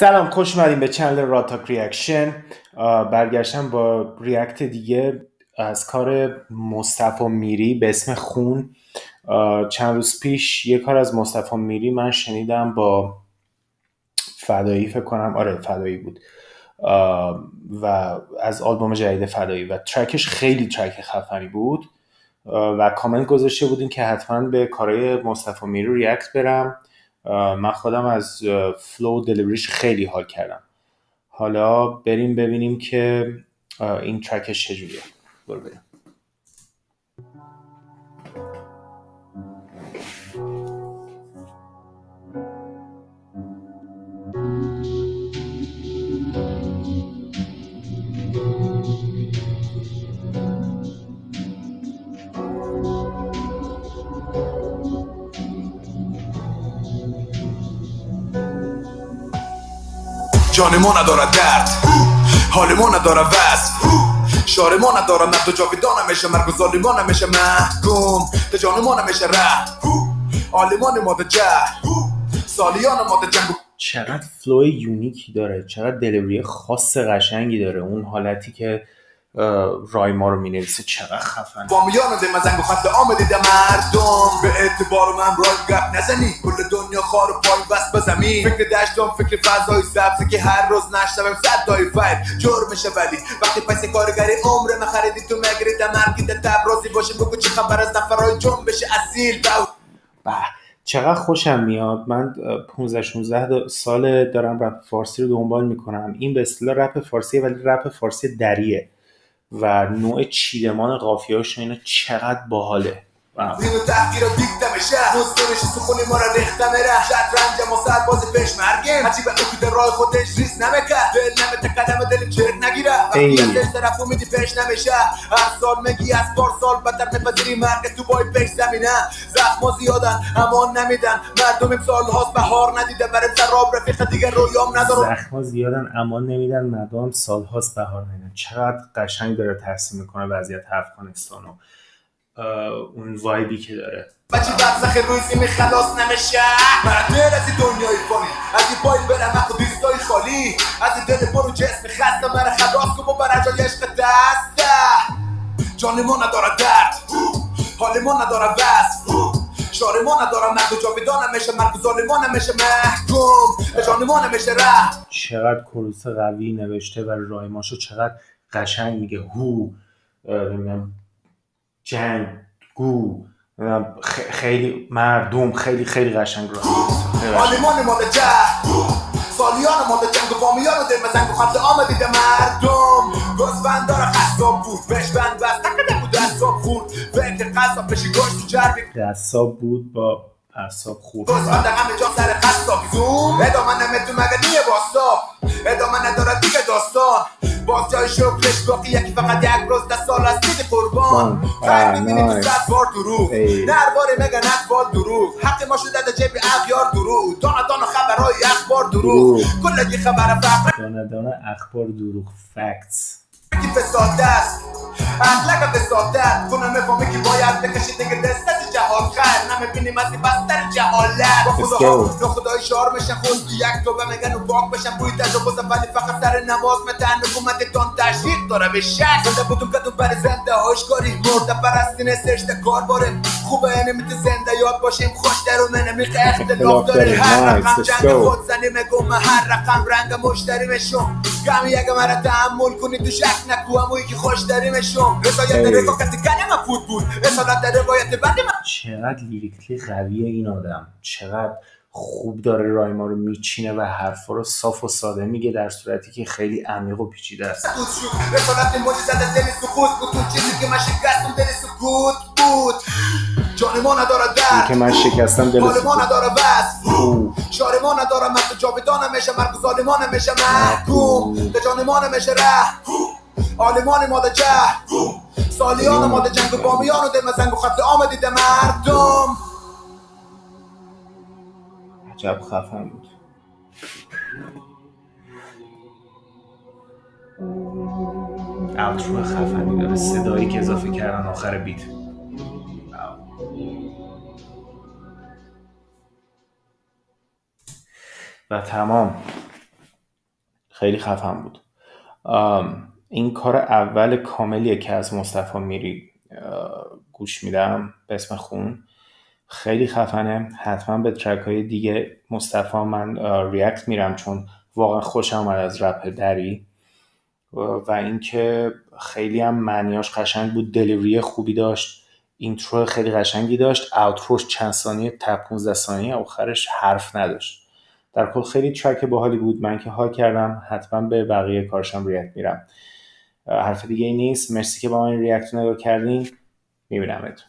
سلام، خوش اومدیم به چنل راتاک ریاکشن. برگشتم با ریاکت دیگه از کار مصطفی میری به اسم خون. چند روز پیش یه کار از مصطفی میری من شنیدم با فدایی، فکر کنم آره فدایی بود، و از آلبوم جدید فدایی و ترکش خیلی ترک خفنی بود و کامنت گذاشته بودین که حتما به کارهای مصطفی میری ریاکت برم. من خودم از فلو دلیوریش خیلی حال کردم. حالا بریم ببینیم که این ترکش چجوریه. برو بریم. جان ما نداره درد، حال ما نداره وصف، شعر ما نداره مرد و جاویدان نمیشه، مرگ و ظالمان نمیشه محکوم، به جان ما نمیشه ره، عالمان ما ده جهل، سالیان ما ده جنگ. چقدر فلو یونیکی داره، چقدر دلیوری خاص قشنگی داره. اون حالتی که رایما رو مینویسه چقدر خفن. با میانو ده مزنگ و خط آمدیده مردم، به اعتبار من رای گپ نزنی، کل دنیا خار و پای بس به زمین. فکر دشتم فکر فضای سبزی که هر روز نشنوم صد دای فیر جرمشه، ولی وقتی پیسه کارگری عمر من خریدی تو مگری دمر که تبرازی باشه بگو چه خبر از نفرای جنبش اصیل. چقدر خوشم میاد. من 15-16 سال دارم رپ فارسی رو دنبال میکنم. این به اصطلاح رپ فارسیه ولی رپ فارسی دریه و نوع چیدمان قافیه‌اش اینا چقدر باحاله. اینو تحقیر رو دیگه میشه مسترش تو خونی ما را ریخته میره، شطرنج ما سرباز پیشمرگیم، هرچی به اکید راه خودش ریس نمیکه، دل نمیته قدم دل چرک نگیره، وقتی از دل طرف امیدی پیش نمیشه، هر سال میگی از پارسال بدتر میپذیری مرگ تو بای پیش زمینه، زخما زیادن امان نمیدن، مردم امسال هاست بهار ندیده، برم سراب رفیق دیگه رویام ندارم. زخما زیادن امان نمیدن، مردم سال هاست بهار نمیدن. چقدر قشنگ داره ترسیم میکنه وضعیت افغانستانو، اون وایبی که داره. بچی برزخ روزی می خلاص نمیشه، من دل از دنیای فانی، از این پای برم اخو دیستای خالی، از این دل برو جسم خسته من خلاص کن و برای جای عشق دسته، جان ما نداره درد، حال ما نداره وصف، شعر ما نداره مرد و جاویدان نمیشه، مرد و ظالمان نمیشه محکوم، به جان ما نمیشه ره. چقدر کروس قوی نوشته و رایماشو چقدر قشنگ میگه. هو جنگ گو خیلی مردم خیلی خیلی قشنگ رو عالمان ما ده جهل، سالیان ما ده جنگ و بامیان و دل مزنگ و خط آمدیده مردم، گزبند داره قصاب بود بشبند بست نکده بود اصاب خورد، فکر قصاب بشی گوش تو چربی قصاب بود با اصاب خورد، گزبند همه جا سر قصاب زوم، ادامه نمیتون مگه باستاب، ادامه نداره دیگه داستان، باز جای شکرش باقی یکی فقط یک روز ده سال از دیگه قربان، فرق میبینی تو صد بار دروغ، نرباره مگه نتبال دروغ، حق ما شده ده جیب اغیار دروغ، دانه دانه خبرهای اخبار دروغ، کل دی خبر فقر دانه دانه اخبار دروغ، فکتس کی فساده است، اخلاق فساده است، کنم مفهمی که باید بکشی دیگه دستت جهال خیر، نمیبینیم از این بستر جهالت، با خدای شعار میشن خود تو یک توبه میگن و باک بشن بوی تجاوز، ولی فقط سر نماز متن حکومتتان تشویق داره به شک، زنده بودم کدوم بر زنده هاشکاری، مرده پرستی نسشته کار باره، خوبه نمیتو زنده یاد باشیم خوش در و نمیخه اختلاف داره، هر رقم جنگ خود زنی میگم، هر رقم رنگ مشتری میشم، کمی اگه مرا تحمل کنی تو شک نکو همونی که خوش داریمشون، رضایت رفاقتی کلمه فوت بود، اصالت در روایت بعد من. چقدر لیریکلی قویه این آدم، چقدر خوب داره رایما رو میچینه و حرفا رو صاف و ساده میگه در صورتی که خیلی عمیق و پیچیده است. رسالت معجزه دل سکوت بود، اون چیزی که من شکستم دل سکوت بود، جان ما نداره درد که من شکستم دل سکوت، ما نداره وصف، شعر ما نداره مرد جاودان نمیشه، مرد ظالمان نمیشه محکوم، به جان ما نمیشه ره، عالمان ما ده جهل، سالیان ما ده جنگ و بامیان و دل مزنگ و خط آمدیده مردم. عجب خفن بود. اوترو خفنی داره، صدایی که اضافه کردن آخر بیت و تمام. خیلی خفن بود. این کار اول کاملیه که از مصطفی میری گوش میدم به اسم خون. خیلی خفنه. حتما به ترک های دیگه مصطفی من ریاکت میرم چون واقعا خوشم اومد از رپ دری و اینکه خیلی هم معنیاش قشنگ بود، دلیوری خوبی داشت، اینترو خیلی قشنگی داشت، اوتروش چند ثانیه تا 15 ثانیه آخرش حرف نداشت. در کل خیلی ترک باحالی بود. من که حال کردم. حتما به بقیه کارشم ریاکت میرم. حرف دیگه ای نیست. مرسی که با من ریاکت نگاه کردین. میبینمت.